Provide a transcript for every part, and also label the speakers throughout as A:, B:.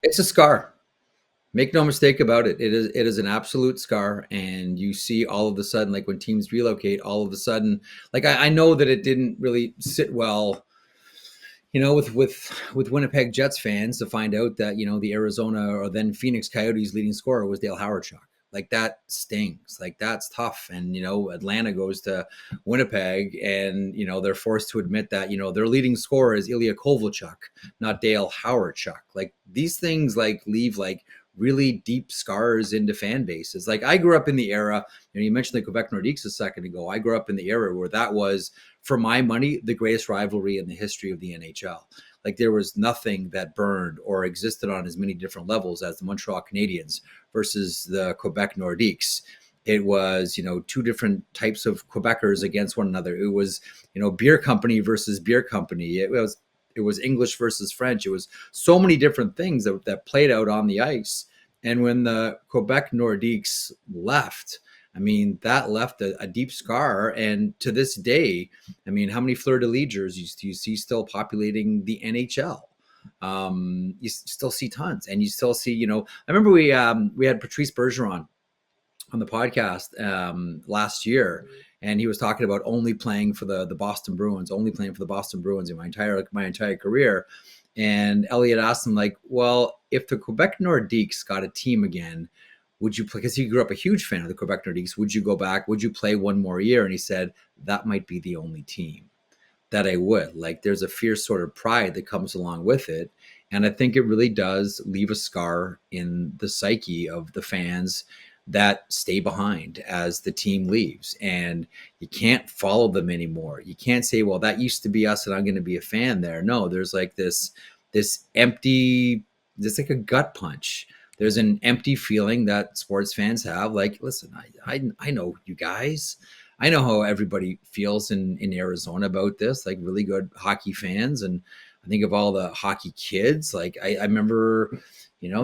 A: It's a scar. Make no mistake about it. It is an absolute scar. And you see all of a sudden, like when teams relocate, all of a sudden, like I know that it didn't really sit well, with Winnipeg Jets fans to find out that, the Arizona or then Phoenix Coyotes leading scorer was Dale Howardchuk. Like that stings. Like that's tough. And Atlanta goes to Winnipeg, and they're forced to admit that their leading scorer is Ilya Kovalchuk, not Dale Howardchuk. Like these things like leave like really deep scars into fan bases. Like I grew up in the era, you mentioned the Quebec Nordiques a second ago. I grew up in the era where that was, for my money, the greatest rivalry in the history of the NHL. Like there was nothing that burned or existed on as many different levels as the Montreal Canadiens versus the Quebec Nordiques. It was, two different types of Quebecers against one another. It was, beer company versus beer company. It was English versus French. It was so many different things that played out on the ice. And when the Quebec Nordiques left, I mean, that left a deep scar. And to this day, I mean, how many fleur-de-lis jerseys do you see still populating the NHL? You still see tons, and you still see, I remember we had Patrice Bergeron on the podcast last year, and he was talking about only playing for the Boston Bruins, only playing for the Boston Bruins in my entire career. And Elliot asked him, like, well, if the Quebec Nordiques got a team again, would you play? Because he grew up a huge fan of the Quebec Nordiques. Would you go back? Would you play one more year? And he said, that might be the only team that I would. Like, there's a fierce sort of pride that comes along with it. And I think it really does leave a scar in the psyche of the fans that stay behind as the team leaves, and you can't follow them anymore. You can't say, well, that used to be us and I'm going to be a fan there. No, there's like this empty, it's like a gut punch. There's an empty feeling that sports fans have. Like, listen, I know you guys. I know how everybody feels in Arizona about this, like really good hockey fans. And I think of all the hockey kids. Like I remember,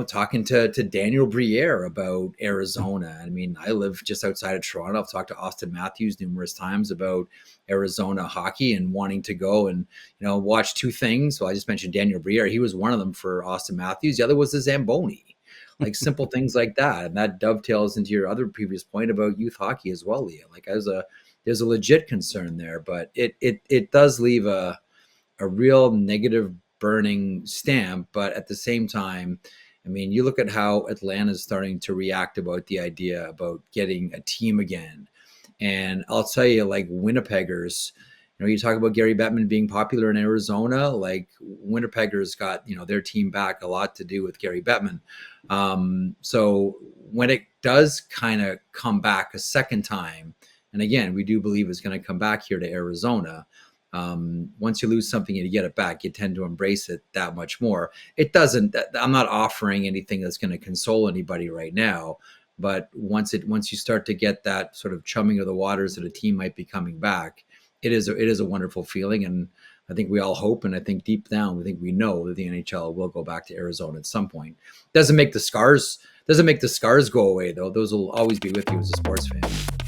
A: talking to Daniel Briere about Arizona. I mean, I live just outside of Toronto. I've talked to Austin Matthews numerous times about Arizona hockey and wanting to go and, watch two things. So I just mentioned Daniel Briere. He was one of them for Austin Matthews. The other was the Zamboni, like simple things like that. And that dovetails into your other previous point about youth hockey as well, Leah. Like there's a legit concern there, but it does leave a real negative burning stamp. But at the same time, I mean, you look at how Atlanta's starting to react about the idea about getting a team again. And I'll tell you, like Winnipeggers, you talk about Gary Bettman being popular in Arizona, like Winnipeggers got, their team back a lot to do with Gary Bettman. So when it does kind of come back a second time, and again, we do believe it's going to come back here to Arizona. Once you lose something and you get it back, you tend to embrace it that much more. It doesn't, I'm not offering anything that's going to console anybody right now, but once you start to get that sort of chumming of the waters that a team might be coming back, it is a wonderful feeling. And I think we all hope, and I think deep down, we know that the NHL will go back to Arizona at some point. Doesn't make the scars go away though. Those will always be with you as a sports fan.